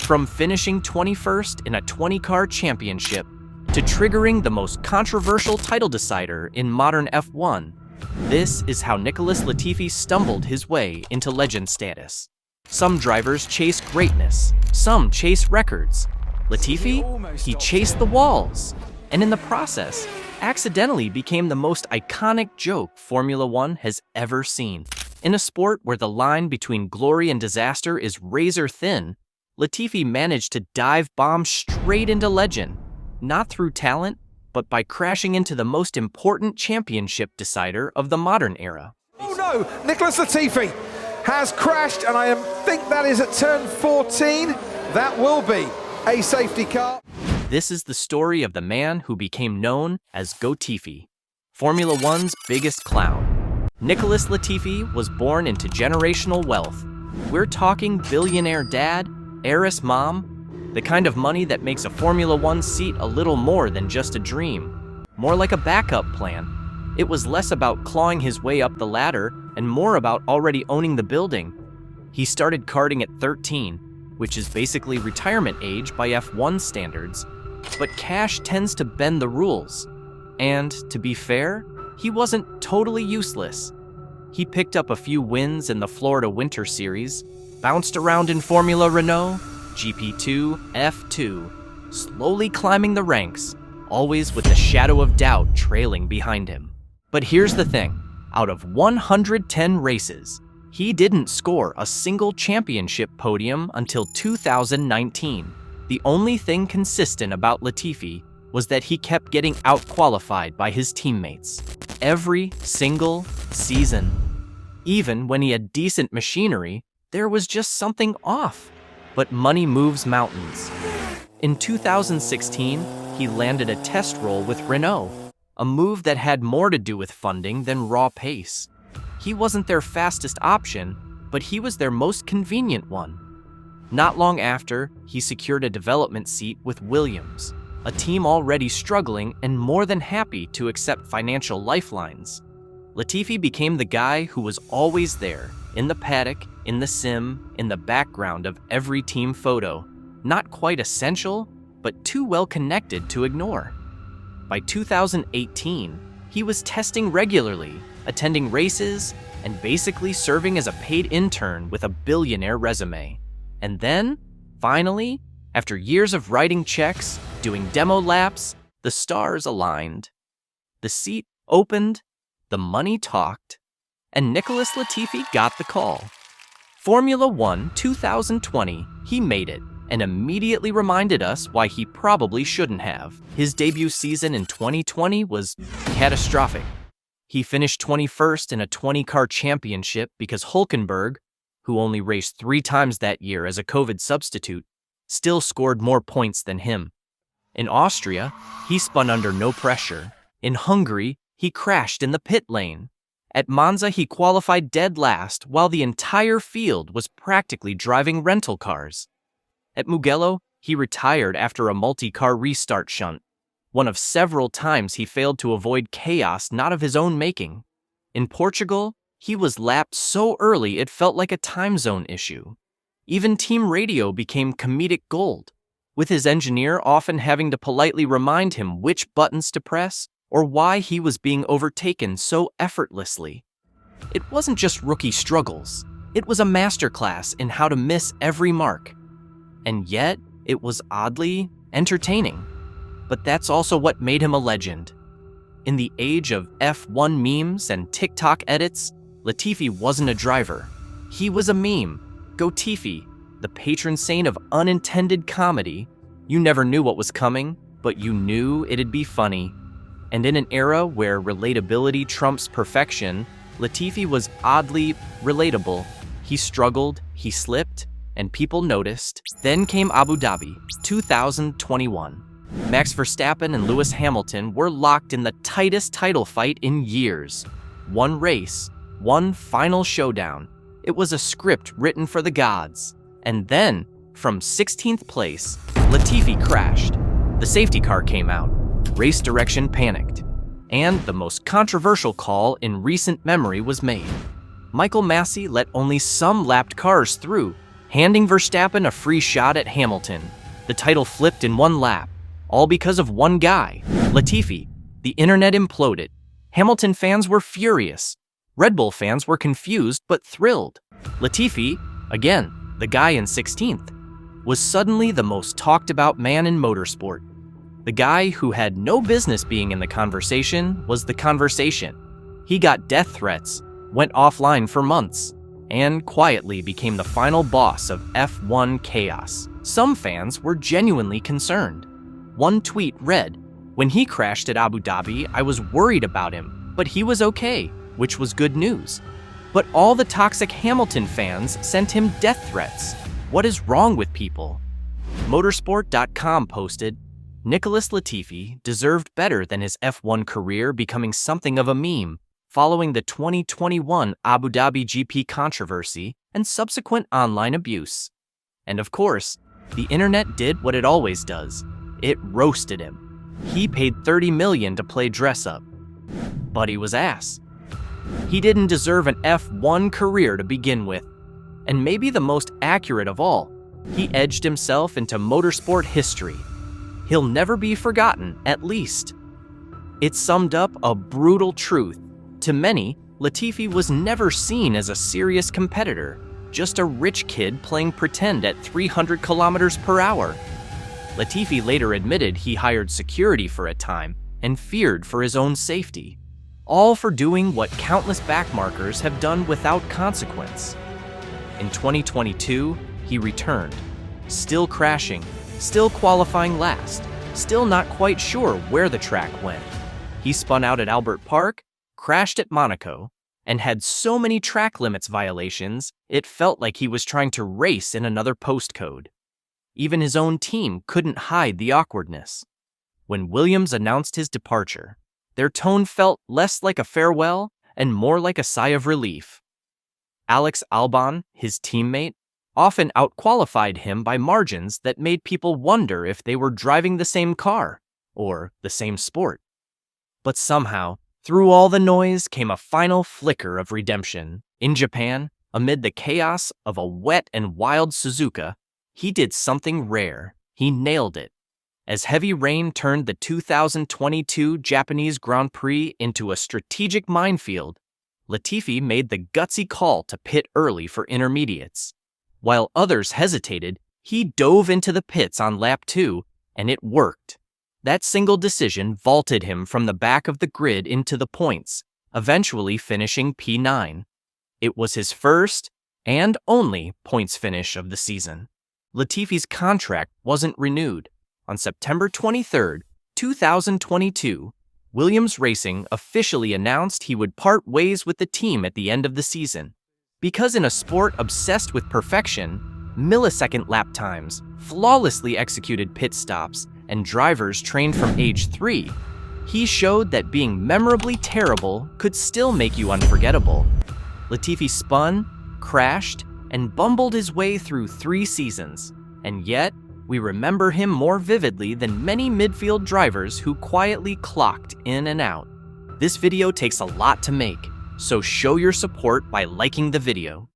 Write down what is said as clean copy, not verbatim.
From finishing 21st in a 20-car championship to triggering the most controversial title decider in modern F1, this is how Nicholas Latifi stumbled his way into legend status. Some drivers chase greatness, some chase records. Latifi, he chased the walls, and in the process, accidentally became the most iconic joke Formula One has ever seen. In a sport where the line between glory and disaster is razor thin, Latifi managed to dive bomb straight into legend, not through talent, but by crashing into the most important championship decider of the modern era. Oh no, Nicholas Latifi has crashed, and I think that is at turn 14. That will be a safety car. This is the story of the man who became known as Goatifi, Formula One's biggest clown. Nicholas Latifi was born into generational wealth. We're talking billionaire dad, heiress mom, the kind of money that makes a Formula One seat a little more than just a dream, more like a backup plan. It was less about clawing his way up the ladder and more about already owning the building. He started karting at 13, which is basically retirement age by F1 standards, but cash tends to bend the rules. And, to be fair, he wasn't totally useless. He picked up a few wins in the Florida Winter Series, bounced around in Formula Renault, GP2, F2, slowly climbing the ranks, always with the shadow of doubt trailing behind him. But here's the thing, out of 110 races, he didn't score a single championship podium until 2019. The only thing consistent about Latifi was that he kept getting out-qualified by his teammates every single season. Even when he had decent machinery, there was just something off. But money moves mountains. In 2016, he landed a test role with Renault, a move that had more to do with funding than raw pace. He wasn't their fastest option, but he was their most convenient one. Not long after, he secured a development seat with Williams, a team already struggling and more than happy to accept financial lifelines. Latifi became the guy who was always there, in the paddock, in the sim, in the background of every team photo. Not quite essential, but too well connected to ignore. By 2018, he was testing regularly, attending races, and basically serving as a paid intern with a billionaire resume. And then, finally, after years of writing checks, doing demo laps, the stars aligned. The seat opened, the money talked, and Nicholas Latifi got the call. Formula One 2020, he made it, and immediately reminded us why he probably shouldn't have. His debut season in 2020 was catastrophic. He finished 21st in a 20-car championship because Hülkenberg, who only raced 3 times that year as a COVID substitute, still scored more points than him. In Austria, he spun under no pressure. In Hungary, he crashed in the pit lane. At Monza, he qualified dead last while the entire field was practically driving rental cars. At Mugello, he retired after a multi-car restart shunt, one of several times he failed to avoid chaos not of his own making. In Portugal, he was lapped so early it felt like a time zone issue. Even team radio became comedic gold, with his engineer often having to politely remind him which buttons to press or why he was being overtaken so effortlessly. It wasn't just rookie struggles, it was a masterclass in how to miss every mark. And yet, it was oddly entertaining. But that's also what made him a legend. In the age of F1 memes and TikTok edits, Latifi wasn't a driver. He was a meme. Goatifi, the patron saint of unintended comedy. You never knew what was coming, but you knew it'd be funny. And in an era where relatability trumps perfection, Latifi was oddly relatable. He struggled, he slipped, and people noticed. Then came Abu Dhabi, 2021. Max Verstappen and Lewis Hamilton were locked in the tightest title fight in years. One race, one final showdown. It was a script written for the gods. And then, from 16th place, Latifi crashed. The safety car came out. Race direction panicked. And the most controversial call in recent memory was made. Michael Massey let only some lapped cars through, handing Verstappen a free shot at Hamilton. The title flipped in one lap, all because of one guy, Latifi. The internet imploded. Hamilton fans were furious. Red Bull fans were confused but thrilled. Latifi, again, the guy in 16th, was suddenly the most talked about man in motorsport. The guy who had no business being in the conversation was the conversation. He got death threats, went offline for months, and quietly became the final boss of F1 chaos. Some fans were genuinely concerned. One tweet read, "When he crashed at Abu Dhabi, I was worried about him, but he was okay," which was good news. But all the toxic Hamilton fans sent him death threats. What is wrong with people? Motorsport.com posted, Nicholas Latifi deserved better than his F1 career becoming something of a meme following the 2021 Abu Dhabi GP controversy and subsequent online abuse. And of course, the internet did what it always does. It roasted him. He paid $30 million to play dress up. But he was ass. He didn't deserve an F1 career to begin with. And maybe the most accurate of all, he edged himself into motorsport history. He'll never be forgotten, at least. It summed up a brutal truth. To many, Latifi was never seen as a serious competitor, just a rich kid playing pretend at 300 kilometers per hour. Latifi later admitted he hired security for a time and feared for his own safety, all for doing what countless backmarkers have done without consequence. In 2022, he returned, still crashing, still qualifying last, still not quite sure where the track went. He spun out at Albert Park, crashed at Monaco, and had so many track limits violations, it felt like he was trying to race in another postcode. Even his own team couldn't hide the awkwardness. When Williams announced his departure, their tone felt less like a farewell and more like a sigh of relief. Alex Albon, his teammate, often outqualified him by margins that made people wonder if they were driving the same car or the same sport. But somehow, through all the noise came a final flicker of redemption. In Japan, amid the chaos of a wet and wild Suzuka, he did something rare. He nailed it. As heavy rain turned the 2022 Japanese Grand Prix into a strategic minefield, Latifi made the gutsy call to pit early for intermediates. While others hesitated, he dove into the pits on lap 2, and it worked. That single decision vaulted him from the back of the grid into the points, eventually finishing P9. It was his first and only points finish of the season. Latifi's contract wasn't renewed. On September 23, 2022, Williams Racing officially announced he would part ways with the team at the end of the season. Because in a sport obsessed with perfection, millisecond lap times, flawlessly executed pit stops, and drivers trained from age 3, he showed that being memorably terrible could still make you unforgettable. Latifi spun, crashed, and bumbled his way through 3 seasons, and yet, we remember him more vividly than many midfield drivers who quietly clocked in and out. This video takes a lot to make, so show your support by liking the video.